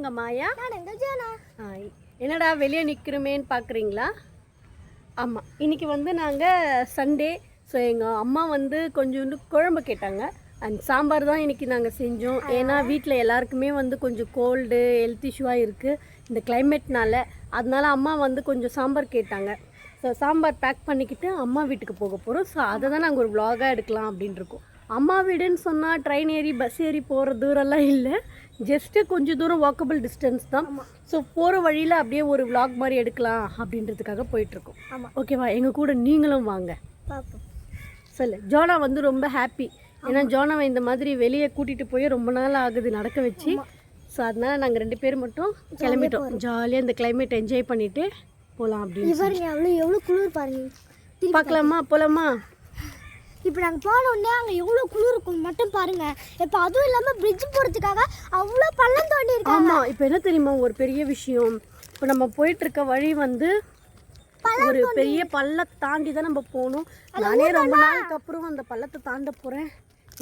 உங்கள் மாயா. என்னடா வெளியே நிற்கிறோமேன்னு பார்க்குறீங்களா? ஆமாம், இன்றைக்கி வந்து நாங்கள் சண்டே. ஸோ எங்கள் அம்மா வந்து கொஞ்சோண்டு குழம்பு கேட்டாங்க. அண்ட் சாம்பார் தான் இன்றைக்கி நாங்கள் செஞ்சோம். ஏன்னா வீட்டில் எல்லாருக்குமே வந்து கொஞ்சம் கோல்டு, ஹெல்த் இஷ்யூவாக இருக்குது இந்த கிளைமேட்னால. அதனால அம்மா வந்து கொஞ்சம் சாம்பார் கேட்டாங்க. ஸோ சாம்பார் பேக் பண்ணிக்கிட்டு அம்மா வீட்டுக்கு போக போகிறோம். ஸோ அதை தான் நாங்கள் ஒரு vlog-ஆ எடுக்கலாம் அப்படின்ட்டுருக்கோம். அம்மா வீடுன்னு சொன்னால் ட்ரெயின் ஏறி பஸ் ஏறி போகிற தூரம்லாம் இல்லை, ஜஸ்ட்டு கொஞ்சம் தூரம் வாக்கபிள் டிஸ்டன்ஸ் தான். ஸோ போகிற வழியில் அப்படியே ஒரு vlog மாதிரி எடுக்கலாம் அப்படின்றதுக்காக போயிட்டுருக்கோம். ஆமாம், ஓகேவா? எங்கள் கூட நீங்களும் வாங்க. சொல்லு. ஜோனா வந்து ரொம்ப ஹாப்பி. ஏன்னா ஜோனாவை இந்த மாதிரி வெளியே கூட்டிகிட்டு போய் ரொம்ப நாள் ஆகுது நடக்க வச்சு. ஸோ அதனால் நாங்கள் 2 பேர் மட்டும் கிளம்பிட்டோம். ஜாலியாக இந்த கிளைமேட் என்ஜாய் பண்ணிவிட்டு போகலாம் அப்படின்னு. எவ்வளோ குளிர் பாருங்க. பார்க்கலாமா? போகலாமா? இப்போ நாங்கள் போனோடனே அங்கே எவ்வளோ குளிர் இருக்கும் மட்டும் பாருங்கள். இப்போ அதுவும் இல்லாமல் பிரிட்ஜ் போகிறதுக்காக அவ்வளோ பள்ளம் தோண்டி இருக்கு. ஆமாம், இப்போ என்ன தெரியுமா ஒரு பெரிய விஷயம்? இப்போ நம்ம போயிட்டுருக்க வழி வந்து ஒரு பெரிய பள்ளத்தை தாண்டி தான் நம்ம போகணும். நானே ரொம்ப நாளுக்கு அப்புறம் அந்த பள்ளத்தை தாண்ட போகிறேன்.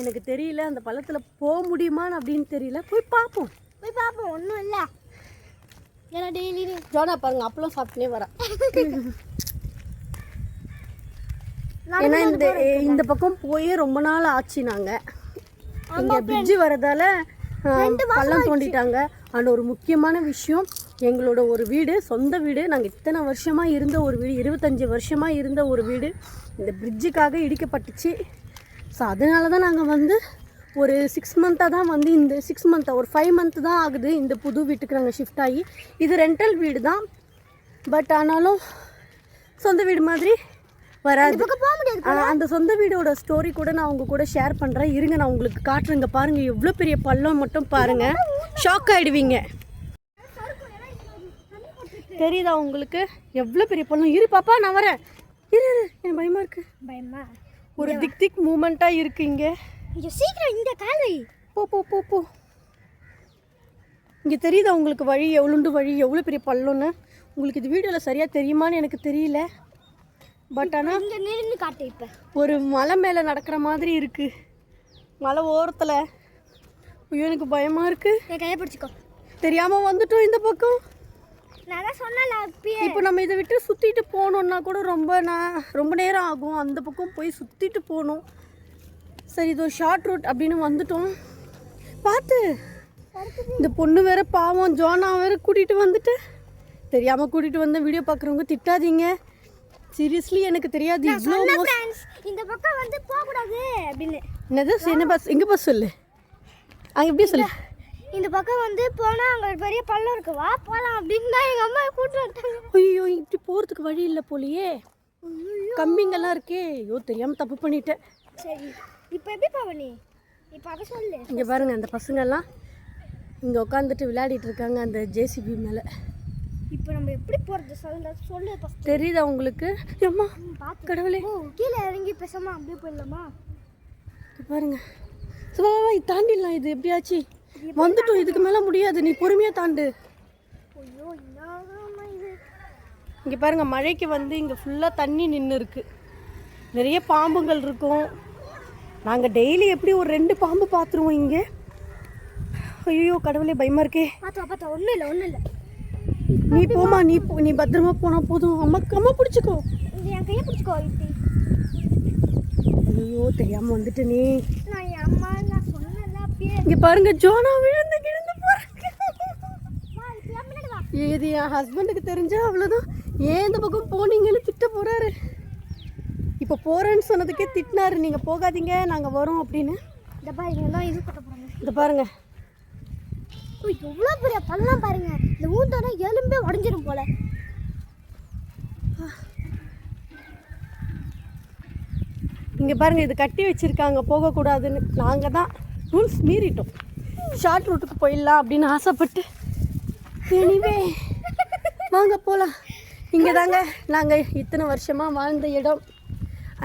எனக்கு தெரியல அந்த பள்ளத்தில் போக முடியுமான்னு அப்படின்னு தெரியல. போய் பார்ப்போம். ஒன்றும் இல்லை. ஏன்னா டெய்லி ஜோனா பாருங்க அப்பளம் சாப்பிட்டுனே வரேன். ஏன்னா இந்த பக்கம் போய் ரொம்ப நாள் ஆச்சு. நாங்கள் இங்கே பிரிட்ஜு வரதால பள்ளம் தோண்டிட்டாங்க. அண்ட் ஒரு முக்கியமான விஷயம், எங்களோட ஒரு வீடு, சொந்த வீடு, நாங்கள் இத்தனை வருஷமாக இருந்த ஒரு வீடு, 25 வருஷமாக இருந்த ஒரு வீடு இந்த பிரிட்ஜுக்காக இடிக்கப்பட்டுச்சு. ஸோ அதனால தான் நாங்கள் வந்து ஒரு 6 மந்த்தாக தான் வந்து இந்த 6 மந்த்தாக ஒரு 5 மந்த்து தான் ஆகுது இந்த புது வீட்டுக்கு நாங்கள் ஷிஃப்ட் ஆகி. இது ரெண்டல் வீடு தான், பட் ஆனாலும் சொந்த வீடு மாதிரி வராது. அந்த சொந்த வீடோட ஸ்டோரி கூட நான் உங்கள் கூட ஷேர் பண்ணுறேன். இருங்க, நான் உங்களுக்கு காட்டுறேங்க. பாருங்கள் எவ்வளோ பெரிய பள்ளம் மட்டும் பாருங்கள், ஷாக் ஆகிடுவீங்க. தெரியுதா உங்களுக்கு எவ்வளோ பெரிய பள்ளம்? இரு பாப்பா, நான் வரேன். இரு எனக்கு பயமாக இருக்குது. பயமா? ஒரு திக் மூமெண்ட்டாக இருக்குது இங்கே. சீக்கிரம் இந்த காலை போ போ போ போ. இங்கே தெரியுதா உங்களுக்கு வழி? எவ்வளோண்டு வழி, எவ்வளோ பெரிய பள்ளம்னு உங்களுக்கு இது வீடியோவில் சரியாக தெரியுமான்னு எனக்கு தெரியல. பட் ஆனால் இங்கே நின்று காட்டு. இப்போ ஒரு மலை மேலே நடக்கிற மாதிரி இருக்குது, மலை ஓரத்தில். ஐயோ எனக்கு பயமாக இருக்குது. என் கையை பிடிச்சிக்கோ. தெரியாமல் வந்துட்டோம் இந்த பக்கம். நான் தான் சொன்னல அப்பயே. இப்போ நம்ம இதை விட்டு சுற்றிட்டு போகணுன்னா கூட ரொம்ப நேரம் ஆகும். அந்த பக்கம் போய் சுற்றிட்டு போகணும். சரி, இது ஒரு ஷார்ட் ரூட் அப்படின்னு வந்துட்டோம். பார்த்து இந்த பொண்ணு வேறு பாவம், ஜோனா வேறு கூட்டிகிட்டு வந்துட்டு தெரியாமல் கூட்டிகிட்டு வந்த. வீடியோ பார்க்குறவங்க திட்டாதீங்க, சீரியஸ்லி எனக்கு தெரியாது. இவ்வளோ இந்த பக்கம் வந்து போகக்கூடாது அப்படின்னு. என்னது? என்ன பஸ்? எங்கே பஸ் சொல்லு, அங்கே எப்படி சொல்லு. இந்த பக்கம் வந்து போனால் அங்கே பெரிய பள்ளம் இருக்கு, வா போகலாம் அப்படின்னு தான் எங்கள் அம்மா கூப்பிட்டு வந்துட்டாங்க. ஐயோ, இப்படி போகிறதுக்கு வழி இல்லை போலியே, கம்பிங்கெல்லாம் இருக்கே. ஐயோ தெரியாமல் தப்பு பண்ணிட்டேன். சரி, இப்போ எப்படி போவனி? இப்போ அதை சொல்லு. இங்கே பாருங்கள், அந்த பசங்கள்லாம் இங்கே உட்காந்துட்டு விளையாடிட்டு இருக்காங்க அந்த ஜேசிபி மேலே. இப்போ நம்ம எப்படி போகிறது சொல்லு. தெரியுதா உங்களுக்கு? அம்மா கடவுளே, கீழே இறங்கி பேசாமல் அப்படியே போயிடலாமா? பாருங்க, சும்மா தாண்டிடலாம். இது எப்படியாச்சு வந்துட்டோம், இதுக்கு மேலே முடியாது. நீ பொறுமையாக தாண்டு. ஐயோ இது இங்கே பாருங்க, மழைக்கு வந்து இங்கே ஃபுல்லாக தண்ணி நின்று இருக்கு. நிறைய பாம்புகள் இருக்கும். நாங்கள் டெய்லி எப்படி ஒரு 2 பாம்பு பார்த்துருவோம் இங்கே. ஐயோ கடவுளே, பயமாக இருக்கே. பார்த்தா ஒன்றும் இல்லை. நீ போமா, நீ பத்திரமா போனால் போதும். அம்மா பிடிச்சிக்கோ, என் கையை பிடிச்சிக்கோ. ஐயோ தெரியாமல் வந்துட்டு நீ. நான் சொன்னேன்ல அப்பயே. இங்கே பாருங்க, ஜோனா விழுந்து போறாங்க. இது என் ஹஸ்பண்டுக்கு தெரிஞ்சா அவ்வளோதான். ஏன் இந்த பக்கம் போனீங்கன்னு திட்ட போகிறாரு. இப்போ போகிறேன்னு சொன்னதுக்கே திட்டினாரு, நீங்கள் போகாதீங்க நாங்கள் வரோம் அப்படின்னு. இந்த பாருங்க, இது கட்ட போகிறாங்க. இந்த பாருங்க, எவ்வளோ பெரிய பள்ளம் பாருங்க. இந்த ஊந்தானா எலும்பே உடஞ்சிரும் போல. இங்கே பாருங்கள், இது கட்டி வச்சுருக்காங்க போகக்கூடாதுன்னு. நாங்கள் தான் ரூல்ஸ் மீறிட்டோம். ஷார்ட் ரூட்டுக்கு போயிடலாம் அப்படின்னு ஆசைப்பட்டு. எனிவே வாங்க போகலாம். இங்கே தாங்க நாங்கள் இத்தனை வருஷமாக வாழ்ந்த இடம்.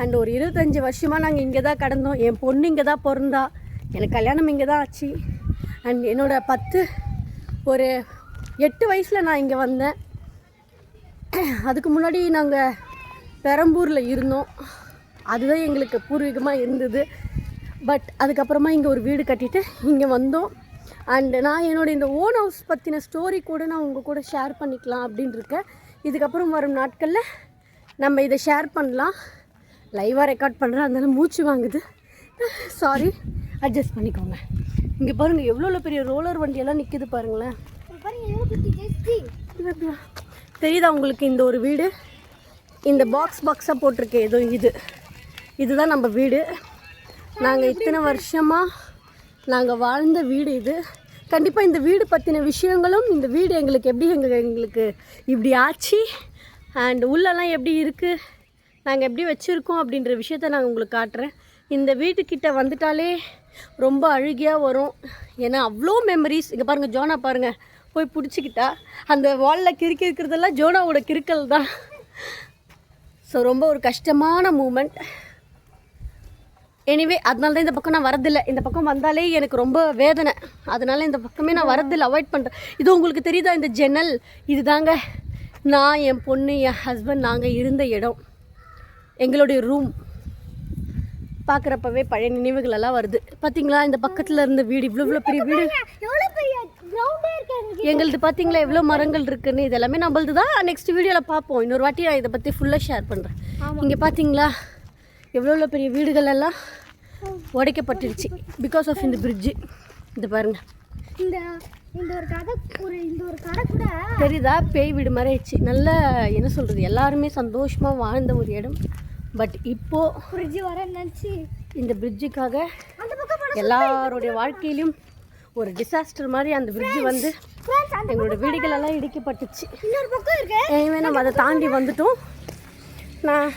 அண்ட் ஒரு 25 வருஷமாக நாங்கள் இங்கே தான் கடந்தோம். என் பொண்ணு இங்கே தான் பிறந்தா, எனக்கு கல்யாணம் இங்கே தான் ஆச்சு. அண்ட் என்னோடய ஒரு 8 வயசில் நான் இங்கே வந்தேன். அதுக்கு முன்னாடி நாங்கள் பெரம்பூரில் இருந்தோம். அதுதான் எங்களுக்கு பூர்வீகமாக இருந்தது. பட் அதுக்கப்புறமா இங்கே ஒரு வீடு கட்டிட்டு இங்கே வந்தோம். அண்டு நான் என்னோடய இந்த ஓன் ஹவுஸ் பற்றின ஸ்டோரி கூட நான் உங்கள் கூட ஷேர் பண்ணிக்கலாம் அப்படின்னு இருக்கேன். இதுக்கப்புறம் வரும் நாட்களில் நம்ம இதை ஷேர் பண்ணலாம். லைவாக ரெக்கார்ட் பண்ணுறேன், அதனால மூச்சு வாங்குது, சாரி, அட்ஜஸ்ட் பண்ணிக்கோங்க. இங்கே பாருங்கள் எவ்வளோ பெரிய ரோலர் வண்டியெல்லாம் நிற்கிது பாருங்களேன். தெரியுதா உங்களுக்கு இந்த ஒரு வீடு? இந்த பாக்ஸாக போட்டிருக்கேன், ஏதோ இதுதான் நம்ம வீடு. நாங்கள் இத்தனை வருஷமாக நாங்கள் வாழ்ந்த வீடு இது. கண்டிப்பாக இந்த வீடு பற்றின விஷயங்களும், இந்த வீடு எங்களுக்கு எப்படி எங்களுக்கு இப்படி ஆச்சு அண்ட் உள்ளெல்லாம் எப்படி இருக்குது, நாங்கள் எப்படி வச்சுருக்கோம் அப்படின்ற விஷயத்த நான் உங்களுக்கு காட்டுறேன். இந்த வீட்டுக்கிட்ட வந்துட்டாலே ரொம்ப அழுகியாக வரும். ஏன்னா அவ்வளோ மெமரிஸ். இங்கே பாருங்கள், ஜோனா பாருங்கள், போய் பிடிச்சிக்கிட்டா அந்த வாலில் கிறுக்கி இருக்கிறதெல்லாம் ஜோனாவோட கிறுக்கல் தான். ஸோ ரொம்ப ஒரு கஷ்டமான மூமெண்ட். எனிவே அதனால தான் இந்த பக்கம் நான் வரதில்லை. இந்த பக்கம் வந்தாலே எனக்கு ரொம்ப வேதனை, அதனால் இந்த பக்கமே நான் வரதில்லை, அவாய்ட் பண்ணுறேன். இது உங்களுக்கு தெரியுதா, இந்த ஜன்னல் இது தாங்க நான், என் பொண்ணு, என் ஹஸ்பண்ட் நாங்கள் இருந்த இடம், எங்களுடைய ரூம். பார்க்குறப்பவே பழைய நினைவுகள் எல்லாம் வருது. பார்த்தீங்களா, இந்த பக்கத்தில் இருந்த வீடு, இவ்வளோ பெரிய வீடு எங்களது. பார்த்தீங்களா எவ்வளோ மரங்கள் இருக்குன்னு. இதெல்லாமே நம்மளது தான். நெக்ஸ்ட் வீடியோவில் பார்ப்போம். இன்னொரு வாட்டி நான் இதை பற்றி ஃபுல்லாக ஷேர் பண்ணுறேன். இங்கே பார்த்தீங்களா எவ்வளோ பெரிய வீடுகள் எல்லாம் உடைக்கப்பட்டுருச்சு பிகாஸ் ஆஃப் இந்த பிரிட்ஜு. இது பாருங்கள், இந்த ஒரு கடை கூட தெரியுதா, பேய் வீடு மாதிரி ஆயிடுச்சு. நல்ல என்ன சொல்கிறது, எல்லாருமே சந்தோஷமாக வாழ்ந்த ஒரு இடம். பட் இப்போது பிரிட்ஜு வர நினச்சி இந்த பிரிட்ஜுக்காக எல்லாருடைய வாழ்க்கையிலும் ஒரு டிசாஸ்டர் மாதிரி அந்த பிரிட்ஜு வந்து எங்களோட வீடுகளெல்லாம் இடிக்கப்பட்டுச்சு. இன்னொரு பக்கம் இருக்கு, எனவே நம்ம அதை தாண்டி வந்துட்டோம். நான்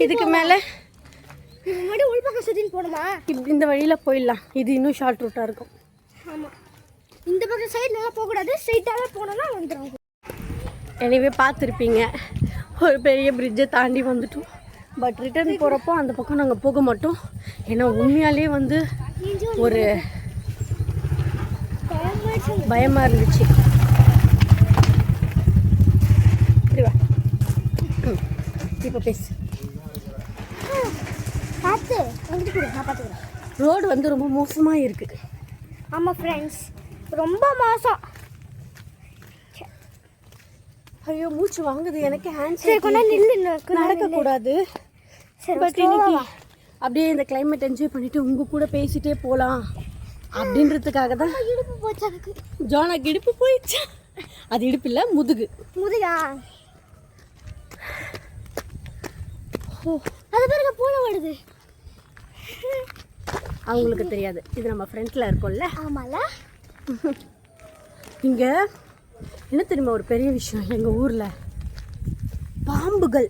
இதுக்கு மேலே உள்பக்கம் சுற்றின்னு போகணுமா? இந்த வழியில் போயிடலாம். இது இன்னும் ஷார்ட் ரூட்டாக இருக்கும். ஆமாம், இந்த பக்கம் சைடு நல்லா போகக்கூடாது, ஸ்ட்ரைட்டாகவே போனோம்னா வந்துடும். எனவே பார்த்துருப்பீங்க, ஒரு பெரிய பிரிட்ஜை தாண்டி வந்துட்டோம். பட் ரிட்டர்ன் போகிறப்போ அந்த பக்கம் நாங்கள் போக மாட்டோம். ஏன்னா உண்மையாலே வந்து ஒரு பயமாக இருந்துச்சு. இப்படிவா, இப்போ பேசு. பார்த்து வந்துட்டு நான் பார்த்துக்கிறேன். ரோடு வந்து ரொம்ப மோசமாக இருக்குது. ஆமாம் ஃப்ரெண்ட்ஸ், ரொம்ப மோசம். ஐயோ மூச்சு வாங்குது எனக்கு. நடக்கக்கூடாது. பட் இன்னைக்கு அப்படியே இந்த கிளைமேட் என்ஜாய் பண்ணிவிட்டு உங்கள் கூட பேசிகிட்டே போகலாம் அப்படின்றதுக்காக தான். இடுப்பு போச்சா? ஜோனாக்கு இடுப்பு போயிடுச்சா? அது இடுப்பு இல்லை, முதுகா. அது பாருங்க பூனை ஓடுது. அவங்களுக்கு தெரியாது, இது நம்ம ஃப்ரெண்ட்ல இருக்கோம்ல. ஆமால. இங்க என்ன தெரியுமா ஒரு பெரிய விஷயம், எங்க ஊர்ல பாம்புகள்,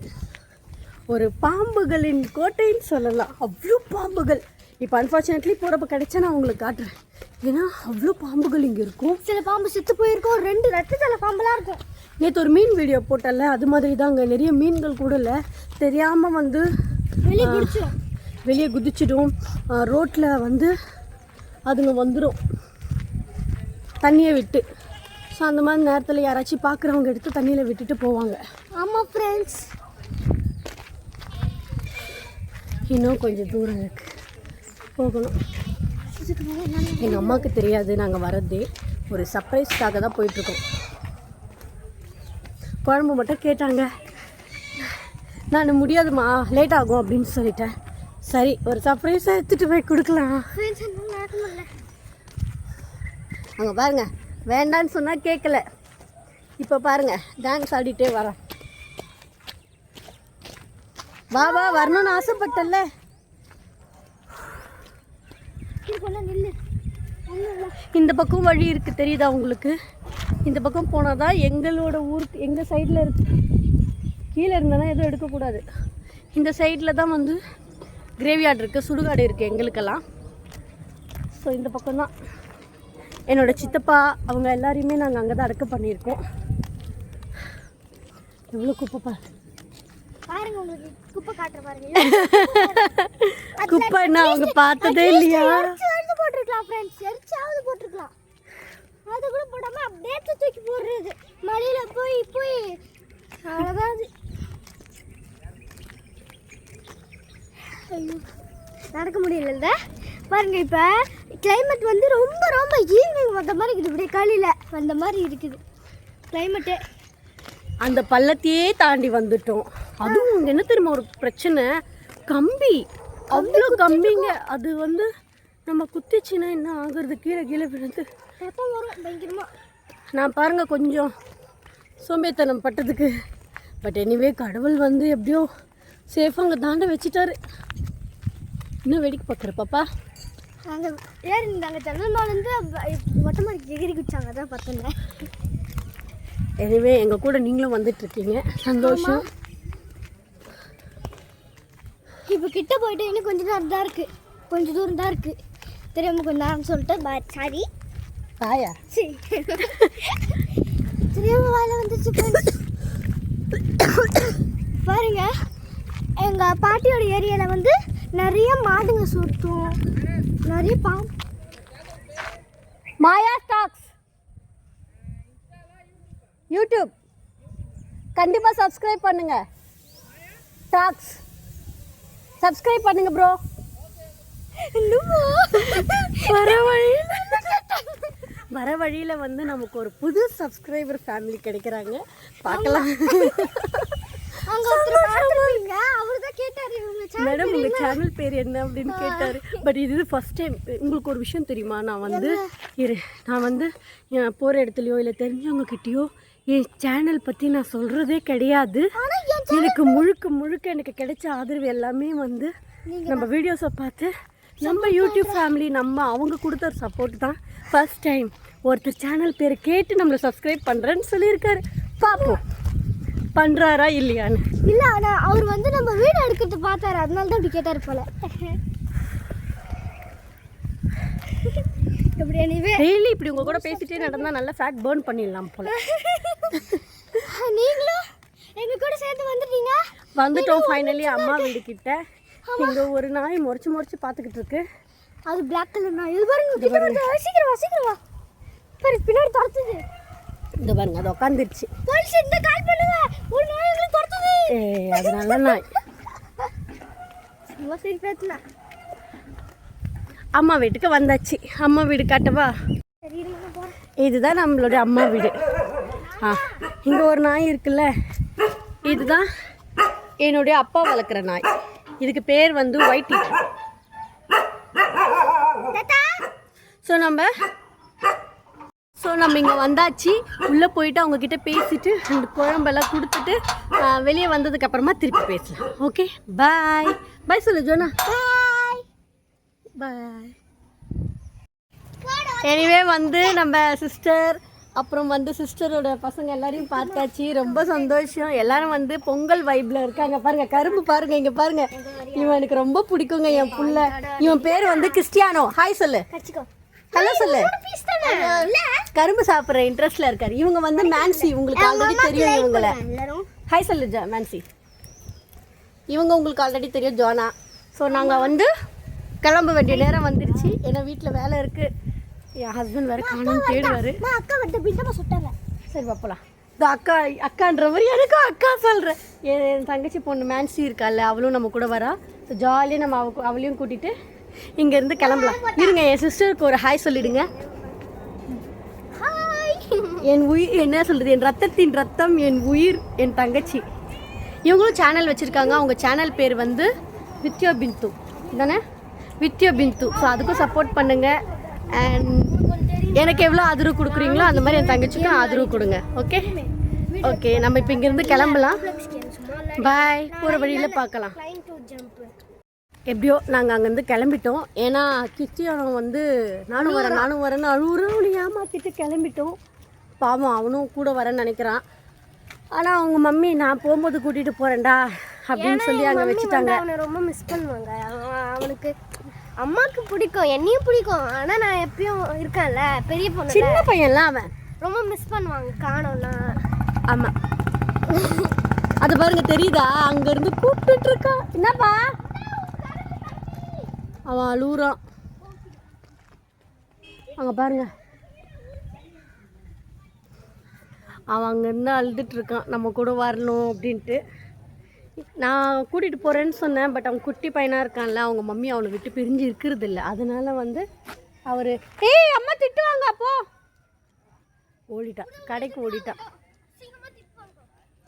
ஒரு பாம்புகளின் கோட்டைன்னு சொல்லலாம். அவ்வளோ பாம்புகள். இப்போ அன்ஃபார்ச்சுனேட்லி போகிறப்ப கிடைச்சா நான் உங்களுக்கு காட்டுறேன். ஏன்னா அவ்வளோ பாம்புகள் இங்கே இருக்கும். சில பாம்பு செத்து போயிருக்கோம், 2 ரத்தத்தலை பாம்பெலாம் இருக்கும். நேற்று ஒரு மீன் வீடியோ போட்டல, அது மாதிரி தாங்க. நிறைய மீன்கள் கூட இல்லை, தெரியாமல் வந்து வெளியே குதிச்சிடும். ரோட்டில் வந்து அதுங்க வந்துடும் தண்ணியை விட்டு. ஸோ அந்த மாதிரி நேரத்தில் யாராச்சும் பார்க்குறவங்க எடுத்து தண்ணியில் விட்டுட்டு போவாங்க. ஆமாம் ஃப்ரெண்ட்ஸ், இன்னும் கொஞ்சம் தூரம் இருக்குது போகணும். எங்கள் அம்மாவுக்கு தெரியாது நாங்கள் வர்றதே. ஒரு சர்ப்ரைஸ்க்காக தான் போயிட்டுருக்கோம். குழம்பு மட்டும் கேட்டாங்க, நான் முடியாதுமா லேட் ஆகும் அப்படின்னு சொல்லிட்டேன். சரி, ஒரு சர்ப்ரைஸாக எடுத்துகிட்டு போய் கொடுக்கலாம். அங்கே பாருங்க, வேண்டான்னு சொன்னால் கேட்கல. இப்போ பாருங்க, டான்ஸ் ஆடிட்டே வரேன். வா வரணும்னு ஆசைப்பட்டல. இந்த பக்கம் வழி இருக்குது தெரியுதா உங்களுக்கு? இந்த பக்கம் போனால் தான் எங்களோட ஊருக்கு, எங்கள் சைடில் இருக்கு. கீழே இருந்தேன்னா எதுவும் எடுக்கக்கூடாது. இந்த சைடில் தான் வந்து கிரேவியார்டு இருக்குது, சுடுகாடு இருக்குது எங்களுக்கெல்லாம். ஸோ இந்த பக்கம்தான் என்னோட சித்தப்பா அவங்க எல்லாரையுமே நாங்கள் அங்கே தான் அடக்கம் பண்ணியிருக்கோம். எவ்வளோ குப்பை பாருங்க, உங்களுக்கு குப்பை காட்டுற பாருங்க. குப்பை என்ன அவங்க பார்த்ததே இல்லையா? போட்டுருக்கலாம் ஃப்ரெண்ட்ஸ், எரிச்சாவது போட்டுருக்கலாம். அது கூட போடாமல் அப்படியே தூக்கி போடுறது மழையில் போய் அழகாது. ஐயோ நடக்க முடியல பாருங்க. இப்போ கிளைமேட் வந்து ரொம்ப ரொம்ப ஈவினிங் வந்த மாதிரி இருக்குது, இப்படியே காலையில் வந்த மாதிரி இருக்குது கிளைமேட்டு. அந்த பள்ளத்தையே தாண்டி வந்துட்டோம். அதுவும் அங்கே என்ன தெரியுமா ஒரு பிரச்சனை, கம்பி அவ்வளோ கம்பிங்க. அது வந்து நம்ம குத்திச்சுன்னா என்ன ஆகுறது, கீழே கீழே விழுந்து ரத்தம் வரும் பயங்கரமாக. நான் பாருங்க கொஞ்சம் சோம்பேத்தனம் பட்டதுக்கு. பட் எனிவே கடவுள் வந்து எப்படியோ சேஃபாக அங்கே தாண்ட வச்சுட்டாரு. இன்னும் வேடிக்கை பார்க்குற பாப்பா. அங்கே ஏறி நாங்கள் ஜன்னல் மேலேருந்து மொட்டை மாடிக்கு எகிரி குச்சாங்க, அதான் பார்த்தேன். எனிவே எங்கள் கூட நீங்களும் வந்துட்டுருக்கீங்க, சந்தோஷம். இப்போ கிட்ட போயிட்டு இன்னும் கொஞ்சம் நேரம் தான் இருக்குது, கொஞ்சம் தூரம் தான் இருக்குது. தெரியாமல் கொஞ்சம் நேரம் சொல்லிட்டு சாரி பாயா தெரியாமல் வாயில் வந்துச்சு. பாருங்க எங்கள் பாட்டியோட ஏரியாவில் வந்து நிறைய மாடுங்க சுற்றும், நிறைய மாயா ஸ்டாக்ஸ் யூடியூப் கண்டிப்பாக சப்ஸ்கிரைப் பண்ணுங்க. ஸ்டாக்ஸ் சப்ஸ்கிரைப் பண்ணுங்க ப்ரோ. வர வழியில் வந்து நமக்கு ஒரு புது சப்ஸ்கிரைபர் ஃபேமிலி கிடைக்கிறாங்க, பார்க்கலாம். மேடம் உங்கள் சேனல் பேர் என்ன அப்படின்னு கேட்டார். பட் இது ஃபஸ்ட் டைம். உங்களுக்கு ஒரு விஷயம் தெரியுமா, நான் வந்து போகிற இடத்துலையோ இல்லை தெரிஞ்சவங்கக்கிட்டேயோ என் சேனல் பற்றி நான் சொல்கிறதே கிடையாது. எனக்கு முழுக்க எனக்கு கிடைச்ச ஆதரவு எல்லாமே வந்து நம்ம வீடியோஸை பார்த்து நம்ம யூடியூப் ஃபேமிலி அவங்க கொடுத்த ஒரு சப்போர்ட் தான். ஃபர்ஸ்ட் டைம் ஒருத்தர் சேனல் பேரை கேட்டு நம்மளை சப்ஸ்கிரைப் பண்ணுறேன்னு சொல்லியிருக்காரு. பார்ப்போம் பண்ணுறாரா இல்லையான்னு. இல்லை ஆனால் அவர் வந்து நம்ம வீடியோ எடுக்கிறது பார்த்தாரு, அதனால தான் இப்படி கேட்டார் போல. டெய்லி இப்படி உங்கள் கூட பேசிட்டே நடந்தால் நல்லா ஃபேட் பேர்ன் பண்ணிடலாம் போல. நீங்களும் எங்கள் கூட சேர்ந்து வந்துட்டீங்க. வந்துட்டோம் ஃபைனலி அம்மா வீடு கிட்ட. இங்கே ஒரு நாய் முறைச்சு பார்த்துக்கிட்டு இருக்கு. அது பிளாக் கலர் நாய். இது பாருங்க, சீக்கிரம் வா பாரு, பின்னாடி துரத்துது. இந்த பாருங்க அது உட்காந்துருச்சு. போலீஸ் இந்த கால் பண்ணுங்க, ஒரு நாய் எங்களை துரத்துது. அது நல்ல நாய். சரி பேசல. அம்மா வீட்டுக்கு வந்தாச்சு. அம்மா வீடு காட்டவா? இதுதான் நம்மளோட அம்மா வீடு. இங்கே ஒரு நாய் இருக்குல்ல, இதுதான் என்னுடைய அப்பா வளர்க்குற நாய். இதுக்கு பேர் வந்து ஒயிட் டீ. ஸோ நம்ம இங்கே வந்தாச்சு. உள்ளே போயிட்டு அவங்கக்கிட்ட பேசிட்டு அந்த குழம்பெல்லாம் கொடுத்துட்டு வெளியே வந்ததுக்கப்புறமா திருப்பி பேசலாம். Okay bye. பாய் சொல்லு ஜோனா. பாய். எனிவே வந்து நம்ம சிஸ்டர் அப்புறம் வந்து சிஸ்டரோட பசங்க எல்லாரையும் பார்த்தாச்சு. ரொம்ப சந்தோஷம். எல்லாரும் வந்து பொங்கல் வைப்பில் இருக்காங்க. பாருங்க கரும்பு பாருங்க, இங்கே பாருங்க. இவன் எனக்கு ரொம்ப பிடிக்குங்க, என் புள்ள. இவன் பேர் வந்து கிறிஸ்டியானோ. ஹாய் சொல்லு, ஹலோ சொல்லு. கரும்பு சாப்பிட்ற இன்ட்ரெஸ்ட்ல இருக்காரு. இவங்க வந்து மேன்சி, உங்களுக்கு ஆல்ரெடி தெரியும் இவங்கள. ஹாய் சொல்லு மேன்சி. இவங்க உங்களுக்கு ஆல்ரெடி தெரியும் ஜோனா. ஸோ நாங்கள் வந்து கிளம்ப வேண்டிய நேரம் வந்துருச்சு. ஏன்னா வீட்டில் வேலை இருக்குது. என் ஹஸ்பண்ட் வேறு காணும் தேடுவார். சரி பார்ப்பலாம். இந்த அக்கான்ற மாதிரி எனக்கும் அக்கா சொல்கிறேன். என் தங்கச்சி பொண்ணு மேன்சி இருக்கால, அவளும் நம்ம கூட வரா. ஸோ ஜாலியாக நம்ம அவளையும் கூட்டிகிட்டு இங்கேருந்து கிளம்பலாம். இருங்க என் சிஸ்டருக்கு ஒரு ஹாய் சொல்லிடுங்க. என் உயிர் என்ன சொல்கிறது, என் ரத்தத்தின் ரத்தம், என் உயிர், என் தங்கச்சி. இவங்களும் சேனல் வச்சுருக்காங்க. அவங்க சேனல் பேர் வந்து வித்யா பிந்து தானே, வித்யா பிந்து. ஸோ அதுக்கும் சப்போர்ட் பண்ணுங்கள். அண்ட் எனக்கு எவ்வளோ ஆதரவு கொடுக்குறீங்களோ அந்த மாதிரி என் தங்கச்சிக்கும் ஆதரவு கொடுங்க. ஓகே ஓகே, நம்ம இப்போ இங்கேருந்து கிளம்பலாம். பாய். போகிற வழியில் பார்க்கலாம். எப்படியோ நாங்கள் அங்கேருந்து கிளம்பிட்டோம். ஏன்னா கிறிஸ்டியானோ வந்து நானும் வரேன்னு அவனை ஏமாற்றிட்டு கிளம்பிட்டோம். பாவம் அவனும் கூட வரேன்னு நினைக்கிறான். ஆனால் அவங்க மம்மி நான் போகும்போது கூட்டிகிட்டு போகிறேன்டா அப்படின்னு சொல்லி அங்கே வச்சுட்டாங்க. அவனை ரொம்ப மிஸ் பண்ணுவாங்க. அவனுக்கு அம்மாவுக்கு பிடிக்கும், என்னையும் பிடிக்கும். ஆனால் நான் எப்பயும் இருக்கேன்ல, பெரிய பொண்ணு, சின்ன பையன்லாம் அவன் ரொம்ப மிஸ் பண்ணுவாங்க காணோம்னா. ஆமாம், அது பாருங்க தெரியுதா, அங்கேருந்து கூப்பிட்டு இருக்கான். என்னப்பா அவன் அழுகுறான். அங்கே பாருங்க, அவன் அங்கேருந்து அழுதுட்டுருக்கான் நம்ம கூட வரணும் அப்படின்ட்டு. நான் கூட்டிகிட்டு போகிறேன்னு சொன்னேன். பட் அவன் குட்டி பையனாக இருக்கான்ல, அவங்க மம்மி அவனை விட்டு பிரிஞ்சு இருக்கிறது இல்லை. அதனால் வந்து அவர் ஏய் அம்மா திட்டுவாங்க அப்போ ஓடிட்டான், கடைக்கு ஓடிட்டான்.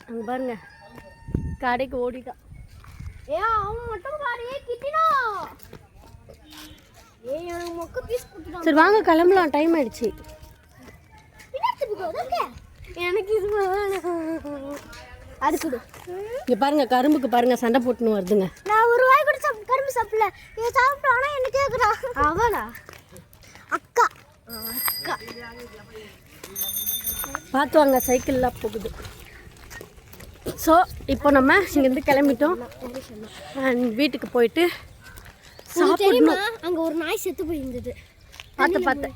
அங்கே பாருங்க, கடைக்கு ஓடிட்டான். அவன் மட்டும் பாரு கிட்டினா. எனக்கு மொக்க பீஸ் கொடுத்துட்டான். சரி வாங்க கிளம்பலாம், டைம் ஆயிடுச்சு. எனக்கு இது அதுக்குது. இங்கே பாருங்க, கரும்புக்கு பாருங்க சண்டை போட்டுன்னு வருதுங்க. நான் ஒரு வாய் கூட கரும்பு சாப்பிடல. இவன் சாப்பிட்டானா என்ன கேட்குறான்? அவளா அக்கா அக்கா பார்த்து வாங்க, சைக்கிள்லாம் போகுது. ஸோ இப்போ நம்ம இங்கேருந்து கிளம்பிட்டோம். அண்ட் வீட்டுக்கு போயிட்டு சாப்பிடணும். அங்கே ஒரு நாய் செத்து போயிருந்தது. பார்த்தேன்.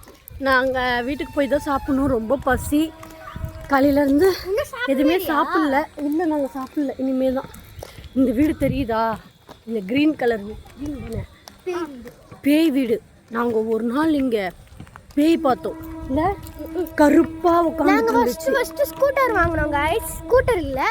நாங்கள் வீட்டுக்கு போய் தான் சாப்பிடணும். ரொம்ப பசி. காலையிலேருந்து எதுவுமே சாப்பிடல. இல்லை நாங்கள் சாப்பிடல, இனிமே தான். இந்த வீடு தெரியுதா? இந்த க்ரீன் கலர் வீடு, பேய் வீடு. நாங்கள் ஒரு நாள் இங்கே பேய் பார்த்தோம். இல்லை கருப்பாக உட்காந்து ஃபஸ்ட்டு ஸ்கூட்டர் வாங்கினோம் கைஸ். ஸ்கூட்டர் இல்லை,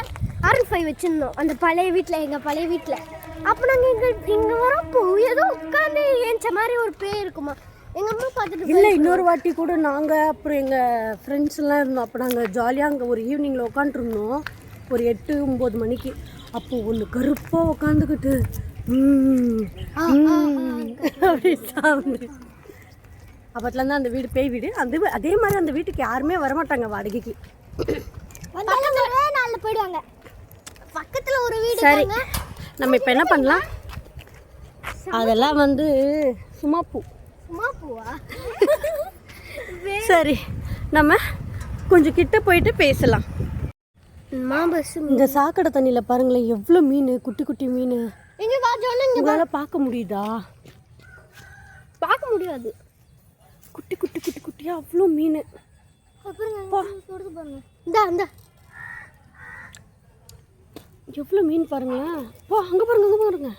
R5 வச்சுருந்தோம் அந்த பழைய வீட்டில், எங்கள் பழைய வீட்டில். அப்போ நாங்கள் இங்கே வரப்போ ஏதோ உட்காந்து ஏஞ்ச மாதிரி ஒரு பேய் இருக்குமா. எங்கள் அம்மா பார்த்துட்டு இல்லை, இன்னொரு வாட்டி கூட நாங்கள் அப்புறம் எங்கள் ஃப்ரெண்ட்ஸ்லாம் இருந்தோம். அப்போ நாங்கள் ஜாலியாக அங்கே ஒரு ஈவினிங்கில் உட்காந்துருந்தோம், ஒரு 8-9 மணிக்கு. அப்போது ஒன்று கருப்பாக உட்காந்துக்கிட்டு அப்படி சாப்பிடு. அப்போத்துலேருந்து அந்த வீடு பேய் வீடு. அதே மாதிரி அந்த வீட்டுக்கு யாருமே வரமாட்டாங்க வாடகைக்கு. நாளில் போயிடுவாங்க. பக்கத்தில் ஒரு வீடு. சரி, நம்ம இப்போ என்ன பண்ணலாம்? அதெல்லாம் வந்து சும்மா பூவா? சரி, நம்ம கொஞ்சம் கிட்ட போயிட்டு பேசலாம். இந்த சாக்கடை தண்ணியில் பாருங்களேன் எவ்வளோ மீன், குட்டி குட்டி மீன். உங்களால் பார்க்க முடியுதா? பார்க்க முடியாது. குட்டி குட்டி குட்டி குட்டியாக அவ்வளோ மீன். இந்த எவ்வளோ மீன் பாருங்களேன். போ அங்கே பாருங்க, அங்கே பாருங்க.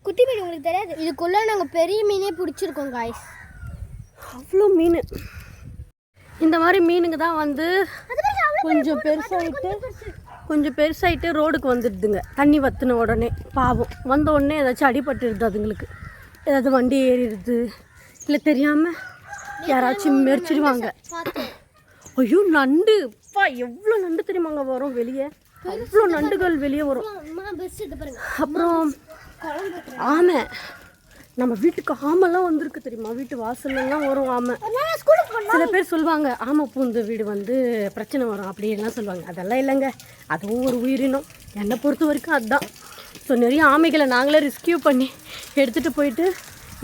குட்டி மீன் உங்களுக்கு தெரியாது. இதுக்குள்ளே நாங்கள் பெரிய மீனே பிடிச்சிருக்கோம் காய்ஸ். அவ்வளோ மீன். இந்த மாதிரி மீனுங்க தான் வந்து கொஞ்சம் பெருசாகிட்டு ரோடுக்கு வந்துடுதுங்க. தண்ணி வற்றின உடனே பாவம் வந்த உடனே ஏதாச்சும் அடிபட்டுருது அதுங்களுக்கு. ஏதாவது வண்டி ஏறிடுது, இல்லை தெரியாமல் யாராச்சும் மெரிச்சிடுவாங்க. ஐயோ நண்டு, எவ்வளோ நண்டு தெரியுமாங்க வரும் வெளியே. அவ்வளோ நண்டுகள் வெளியே வரும். அப்புறம் ஆமை, நம்ம வீட்டுக்கு ஆமைலாம் வந்திருக்கு தெரியுமா? வீட்டு வாசல்லாம் வரும் ஆமை. சில பேர் சொல்லுவாங்க ஆமை பூந்து வீடு வந்து பிரச்சனை வரும் அப்படின்லாம் சொல்லுவாங்க. அதெல்லாம் இல்லைங்க, அதுவும் ஒரு உயிரினம். என்னை பொறுத்த வரைக்கும் அதுதான். ஸோ நிறைய ஆமைகளை நாங்களே ரெஸ்கியூ பண்ணி எடுத்துகிட்டு போயிட்டு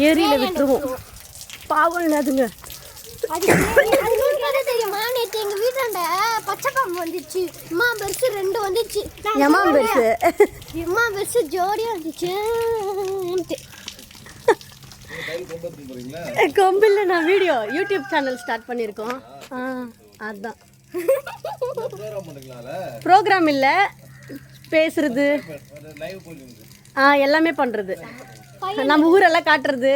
ஏரியில் விட்டுருவோம். பாவம் இல்லாதுங்க. தெரியுமா, நேற்று எங்கள் வீட்டாண்ட பச்சை பாம்பு வந்துச்சு. அம்மா பெருசு 2 வந்துச்சு. அம்மா பெருசு ஜோடியாக வந்துச்சு. கொம்பில் நான் வீடியோ யூடியூப் சேனல் ஸ்டார்ட் பண்ணியிருக்கோம். அதுதான் ப்ரோக்ராம் இல்லை, பேசுறது எல்லாமே பண்ணுறது, நம்ம ஊரெல்லாம் காட்டுறது.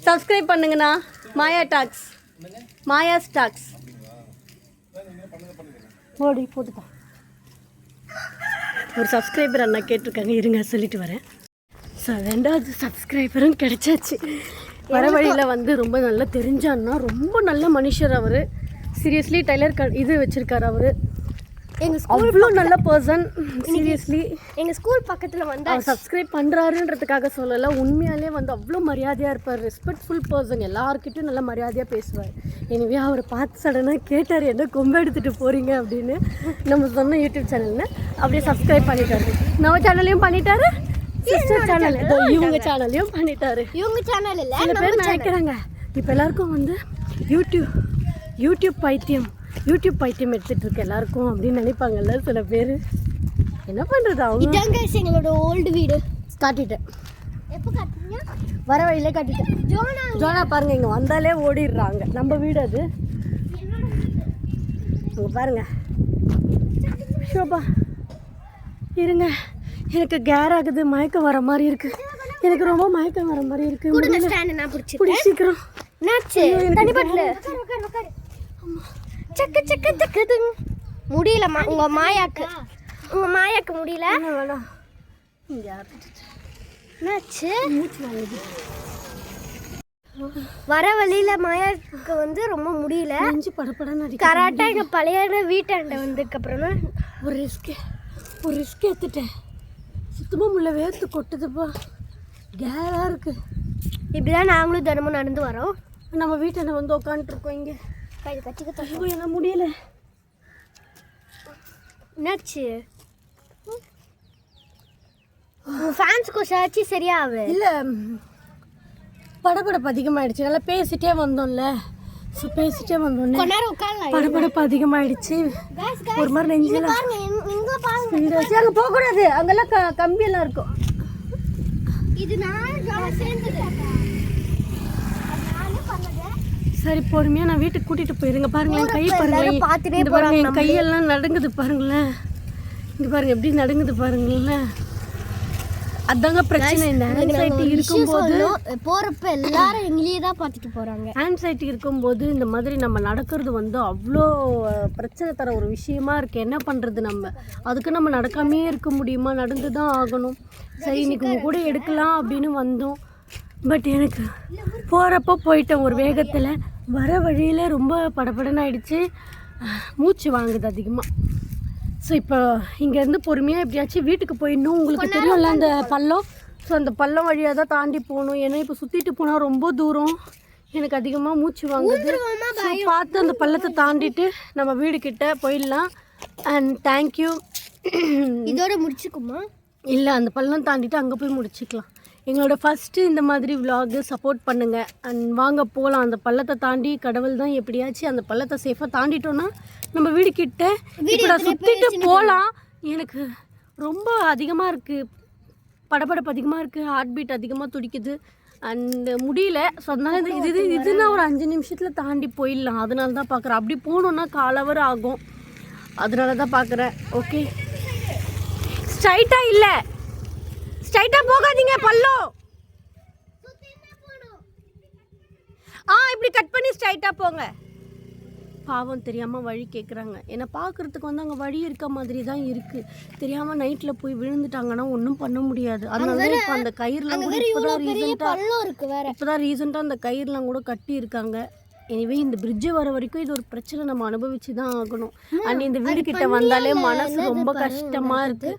சப்ஸ்கிரைப் பண்ணுங்கண்ணா. மாயா டாக்ஸ் ஓடி போட்டுதான். ஒரு சப்ஸ்கிரைபர் அண்ணா கேட்டிருக்காங்க, இருங்க சொல்லிட்டு வரேன். ஸோ 2வது சப்ஸ்கிரைபரும் கிடைச்சாச்சு. வர வழியில் வந்து ரொம்ப நல்லா தெரிஞ்ச அண்ணா, ரொம்ப நல்ல மனுஷர் அவர். சீரியஸ்லி டைலர் இது வச்சுருக்காரு அவர். எங்கள் ஸ்கூல் அவ்வளோ நல்ல பர்சன். சீரியஸ்லி எங்கள் ஸ்கூல் பக்கத்தில் வந்து அவர் சப்ஸ்கிரைப் பண்ணுறாருன்றதுக்காக சொல்லலை, உண்மையாலே வந்து அவ்வளோ மரியாதையாக இருப்பார். ரெஸ்பெக்ட்ஃபுல் பர்சன், எல்லாருக்கிட்டையும் நல்லா மரியாதையாக பேசுவார். எனவே அவரை பார்த்து சடனாக கேட்டார், என்ன கொம்பை எடுத்துகிட்டு போகிறீங்க அப்படின்னு. நம்ம சொன்ன யூடியூப் சேனல்னு அப்படியே சப்ஸ்கிரைப் பண்ணிட்டாரு. நம்ம சேனல்லையும் பண்ணிட்டாரு, சிஸ்டர் சேனல் இவங்க சேனல்லையும் பண்ணிட்டாரு. இவங்க சேனல் இல்லை, சில பேர் நினைக்கிறாங்க இப்போ எல்லாருக்கும் வந்து யூடியூப் பைத்தியம் எடுத்துகிட்டு இருக்கு எல்லாருக்கும் அப்படின்னு நினைப்பாங்கல்ல சில பேர். என்ன பண்ணுறது, அவங்க இதாங்க எங்களோட ஓல்டு வீடு. காட்டிட்டேன். எப்போ காட்டுறீங்க? வர வழியிலே காட்டிட்டேன். ஜோனா பாருங்க, இங்கே வந்தாலே ஓடிடுறாங்க. நம்ம வீடு அது. இங்கே பாருங்க. ஷோபா இருங்க, எனக்கு கேர் ஆகுது, மயக்கம் வர மாதிரி இருக்கு. எனக்கு ரொம்ப மயக்கம் வர மாதிரி இருக்கு. சீக்கிரம் முடியலம்மா, உங்க மாயாக்கு முடியல. இங்கே என்னாச்சு? வர வழியில் மாயாவுக்கு வந்து ரொம்ப முடியல. நெஞ்சு படப்படன்னு அடிக்க கரெக்டாக எங்கள் பழைய வீட்டாண்ட வந்ததுக்கப்புறம் தான் ஒரு ரிஸ்க் எடுத்துட்டேன். சுத்தமாக முள்ள வேர்த்து கொட்டுதுப்பா, கேராக இருக்குது. இப்படி தான் நாங்களும் தினமும் நடந்து வரோம். நம்ம வீட்டில் வந்து உட்காந்துருக்கோம். இங்கே கை கட்டிக்க என்ன முடியல. என்னாச்சு? ஃபேன்ஸுக்கு சாச்சு சரியாவே இல்லை, படபடப்பு அதிகமாகிடுச்சு. நல்லா பேசிட்டே வந்தோம்ல, ஸோ பேசிட்டே வந்தோன்னே படபடப்பு அதிகமாகிடுச்சு. ஒரு மாதிரி நெஞ்செல்லாம் அங்கே போகக்கூடாது, அங்கெல்லாம் கம்பியெல்லாம் இருக்கும். இது நான் சேர்ந்தது. சரி பொறுமையாக நான் வீட்டுக்கு கூட்டிகிட்டு போயிருங்க. பாருங்களேன் கை பாருங்களேன், இந்த பாருங்க என் கையெல்லாம் நடுங்குது பாருங்களேன். இங்கே பாருங்க எப்படி நடுங்குது பாருங்களேன். அதாங்க பிரச்சனை. இந்த ஆன்சைட்டி இருக்கும்போது போகிறப்ப எல்லாரும் எங்களையே தான் பார்த்துட்டு போகிறாங்க. ஆன்சைட்டி இருக்கும்போது இந்த மாதிரி நம்ம நடக்கிறது வந்து அவ்வளோ பிரச்சனை தர ஒரு விஷயமா இருக்குது. என்ன பண்ணுறது, நம்ம அதுக்கு நம்ம நடக்காமையே இருக்க முடியுமா? நடந்து தான் ஆகணும். சரி இன்னைக்கு உங்க கூட எடுக்கலாம் அப்படின்னு வந்தோம். பட் எனக்கு போகிறப்போ போயிட்டேன் ஒரு வேகத்தில். வர வழியில் ரொம்ப படபடன்னு ஆயிடுச்சு, மூச்சு வாங்குது அதிகமாக. ஸோ இப்போ இங்கேருந்து பொறுமையாக எப்படியாச்சும் வீட்டுக்கு போயிடணும். உங்களுக்கு தெரியும்ல அந்த பள்ளம், ஸோ அந்த பள்ளம் வழியாக தான் தாண்டி போகணும். ஏன்னா இப்போ சுற்றிட்டு போனால் ரொம்ப தூரம், எனக்கு அதிகமாக மூச்சு வாங்குது. ஸோ பார்த்து அந்த பள்ளத்தை தாண்டிட்டு நம்ம வீடு கிட்ட போயிடலாம். And thank you. இதோட முடிச்சுக்குமா? இல்லை, அந்த பள்ளம் தாண்டிட்டு அங்கே போய் முடிச்சுக்கலாம். எங்களோட ஃபஸ்ட்டு இந்த மாதிரி விலாகு சப்போர்ட் பண்ணுங்கள். அண்ட் வாங்க போகலாம். அந்த பள்ளத்தை தாண்டி கடவுள் தான் எப்படியாச்சும் அந்த பள்ளத்தை சேஃபாக தாண்டிட்டோன்னா நம்ம வீடு கிட்ட இப்போ நான் சுற்றிட்டு போகலாம். எனக்கு ரொம்ப அதிகமாக இருக்குது, படபடப்பு அதிகமாக இருக்குது, ஹார்ட் பீட் அதிகமாக துடிக்குது அண்டு முடியல. ஸோ அதனால இதுனா ஒரு 5 நிமிஷத்தில் தாண்டி போயிடலாம். அதனால தான் பார்க்குறேன். அப்படி போகணுன்னா 1/4 hour ஆகும், அதனால தான் பார்க்குறேன். ஓகே, ஸ்ட்ரைட்டாக இல்லை, ஸ்ட்ரைட்டாக போகாதீங்க பள்ளம். இப்படி கட் பண்ணி ஸ்ட்ரைட்டாக போங்க. பாவம் தெரியாமல் வழி கேட்குறாங்க. ஏன்னா பார்க்குறதுக்கு வந்து அங்கே வழி இருக்க மாதிரி தான் இருக்குது. தெரியாமல் நைட்டில் போய் விழுந்துட்டாங்கன்னா ஒன்றும் பண்ண முடியாது. அதனால தான் இப்போ அந்த கயிறுலாம் கூட இப்போ தான் ரீசெண்டாக அந்த கயிறுலாம் கூட கட்டி இருக்காங்க. எனிவே இந்த பிரிட்ஜு வர வரைக்கும் இது ஒரு பிரச்சனை நம்ம அனுபவிச்சு தான் ஆகணும். அண்ட் இந்த வீடு கிட்ட வந்தாலே மனசு ரொம்ப கஷ்டமாக இருக்குது.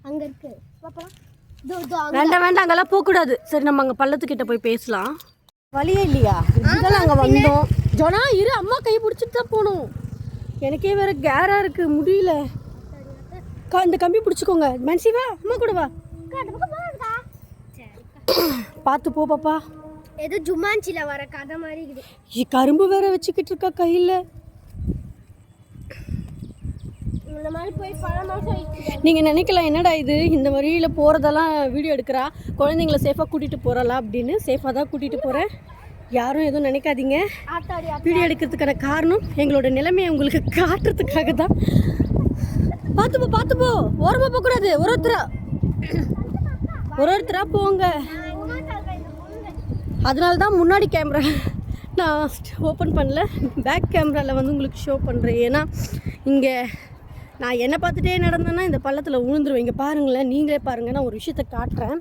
அங்கே இருக்கு வேண்டாம் அங்கெல்லாம் போகக்கூடாது. சரி நம்ம அங்கே பள்ளத்துக்கிட்ட போய் பேசலாம். வழியே இல்லையா? இதெல்லாம் அங்கே வந்தோம். ஜோனா இரு, அம்மா கை பிடிச்சிட்டு தான் போகணும். எனக்கே வேற கேராக இருக்குது, முடியல. இந்த கம்பி பிடிச்சிக்கோங்க. மன்சிவா அம்மா கூட வா, பார்த்து போ பாப்பா. ஏதோ ஜுமான்சில வர கதை மாதிரி இருக்குது. கரும்பு வேற வச்சுக்கிட்டு இருக்கா கையில். நீங்கள் நினைக்கலாம் என்னடா இது இந்த வழியில் போகிறதெல்லாம் வீடியோ எடுக்கிறா, குழந்தைங்கள சேஃபாக கூட்டிகிட்டு போகிறலாம் அப்படின்னு. சேஃபாக தான் கூட்டிகிட்டு போகிறேன், யாரும் எதுவும் நினைக்காதீங்க. வீடியோ எடுக்கிறதுக்கான காரணம் எங்களோட நிலைமையை உங்களுக்கு காட்டுறதுக்காக தான். பார்த்துப்போ ஓரமாக போகக்கூடாது, ஒருத்தராக போங்க. அதனால தான் முன்னாடி கேமரா நான் ஓப்பன் பண்ணல, பேக் கேமராவில் வந்து உங்களுக்கு ஷோ பண்ணுறேன். ஏன்னா இங்கே நான் என்னை பார்த்துட்டே நடந்தேன்னா இந்த பள்ளத்தில் விழுந்துருவேன். இங்கே பாருங்களேன், நீங்களே பாருங்கள், நான் ஒரு விஷயத்தை காட்டுறேன்.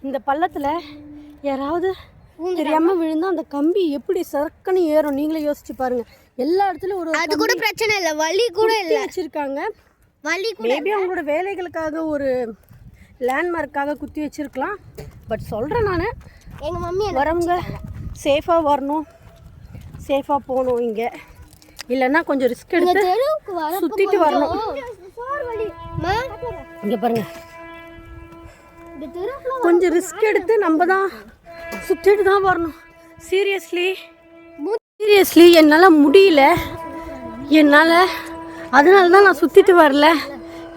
இந்த பள்ளத்தில் யாராவது தெரியாமல் விழுந்தால் அந்த கம்பி எப்படி சரக்குன்னு ஏறும் நீங்களே யோசிச்சு பாருங்கள். எல்லா இடத்துலையும் ஒரு அது கூட பிரச்சனை இல்லை, வலி கூட இல்லை வச்சுருக்காங்க. மேபி அவங்களோட வேலைகளுக்காக ஒரு லேண்ட்மார்க்காக குத்தி வச்சுருக்கலாம். பட் சொல்கிறேன் நான், எங்கள் மம்மி வரவங்க சேஃபாக வரணும், சேஃபாக போகணும். இங்கே இல்லைன்னா கொஞ்சம் ரிஸ்க் எடுத்து சுற்றிட்டு வரணும். இங்கே பாருங்க, கொஞ்சம் ரிஸ்க் எடுத்து நம்ம தான் சுற்றிட்டு தான் வரணும். சீரியஸ்லி என்னால் முடியல, அதனால தான் நான் சுற்றிட்டு வரல,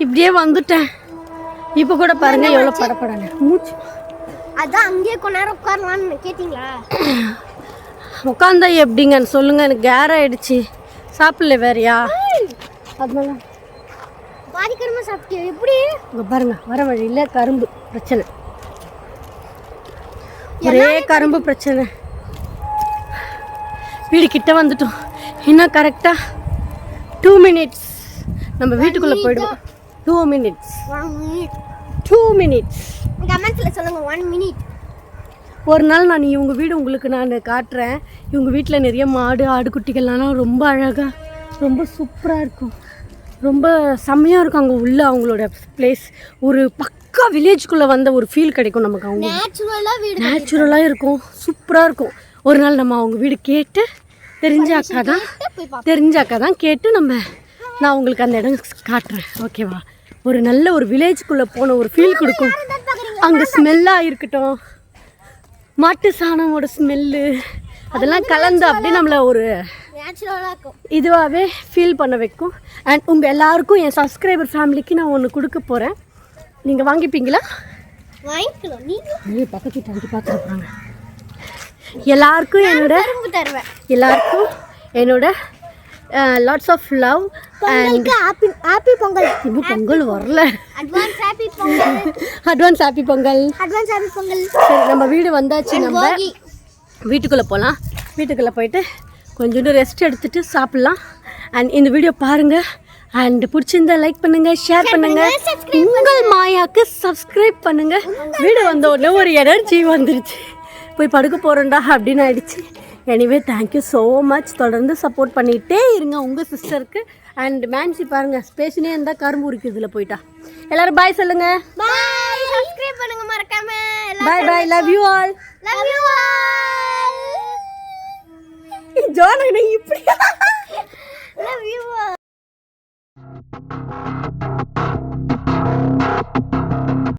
இப்படியே வந்துட்டேன். இப்போ கூட பாருங்க எவ்வளோ படப்படலை மூச்சு. அதான் அங்கேயே கொஞ்ச நேரம் உட்காரலான்னு கேட்டிங்களா? உட்காந்தா எப்படிங்கன்னு சொல்லுங்கள், எனக்கு கேர் ஆகிடுச்சு, சாப்பிடல வேறையா, அதனால பாதிக்கணுமா சாப்பிட்டு எப்படி? இங்கே பாருங்க, வர வழியில் கரும்பு பிரச்சனை, ஒரே கரும்பு பிரச்சனை. வீடு கிட்ட வந்துட்டோம், இன்னும் கரெக்டாக 2 minutes நம்ம வீட்டுக்குள்ளே போயிடுவோம். 2 minutes. கமெண்ட்ஸில் சொல்லுங்க 1 minute. ஒரு நாள் நான் இவங்க வீடு உங்களுக்கு நான் காட்டுறேன். இவங்க வீட்டில் நிறைய மாடு ஆடுக்குட்டிகள்லாம் ரொம்ப அழகாக ரொம்ப சூப்பராக இருக்கும். ரொம்ப செம்மையாக இருக்கும் அங்கே உள்ள அவங்களோட பிளேஸ். ஒரு பக்கா வில்லேஜ்குள்ளே வந்த ஒரு ஃபீல் கிடைக்கும் நமக்கு. அவங்க நேச்சுரலாக இருக்கும், சூப்பராக இருக்கும். ஒரு நாள் நம்ம அவங்க வீடு கேட்டு தெரிஞ்ச அக்கா தான் கேட்டு நான் உங்களுக்கு அந்த இடம் காட்டுறேன், ஓகேவா? ஒரு நல்ல ஒரு வில்லேஜ்குள்ளே போன ஒரு ஃபீல் கொடுக்கும். அங்கே ஸ்மெல்லாக இருக்கட்டும், மாட்டு சாணமோட ஸ்மெல்லு அதெல்லாம் கலந்து அப்படியே நம்மளை ஒரு இதுவாகவே ஃபீல் பண்ண வைக்கும். அண்ட் உங்கள் எல்லாருக்கும் என் சப்ஸ்கிரைபர் ஃபேமிலிக்கு நான் ஒன்று கொடுக்க போகிறேன். நீங்கள் வாங்கிப்பீங்களா? பக்கத்து தாண்டி பார்த்துருப்பாங்க. எல்லாருக்கும் என்னோட lots of love and happy Pongal. இன்னும் பொங்கல் வரல. Advance happy Pongal. சரி, நம்ம வீடு வந்தாச்சு. நம்ம வீட்டுக்குள்ளே போகலாம். வீட்டுக்குள்ளே போயிட்டு கொஞ்சோண்டு ரெஸ்ட் எடுத்துகிட்டு சாப்பிட்லாம். அண்ட் இந்த வீடியோ பாருங்கள். அண்ட் பிடிச்சிருந்தா லைக் பண்ணுங்கள், ஷேர் பண்ணுங்கள், உங்கள் மாயாவுக்கு சப்ஸ்கிரைப் பண்ணுங்கள். வீடு வந்த உடனே ஒரு எனர்ஜி வந்துருச்சு. போய் படுக்க போகிறேன்டா அப்படின்னு ஆயிடுச்சு. Anyway thank you so much. தொடர்ந்து சப்போர்ட் பண்ணிகிட்டே இருங்க உங்கள் சிஸ்டருக்கு. அண்ட் மேன்சி பாருங்கள், பேசினே இருந்தால் கரும்பு உரிக்கு இதில் போயிட்டா. எல்லோரும் பாய் சொல்லுங்கள். பாய், சப்ஸ்கிரைப் பண்ணுங்க மறக்காம. பாய் பாய், லவ் யூ ஆல். ஜோனா இப்படி லவ் யூ ஆல்.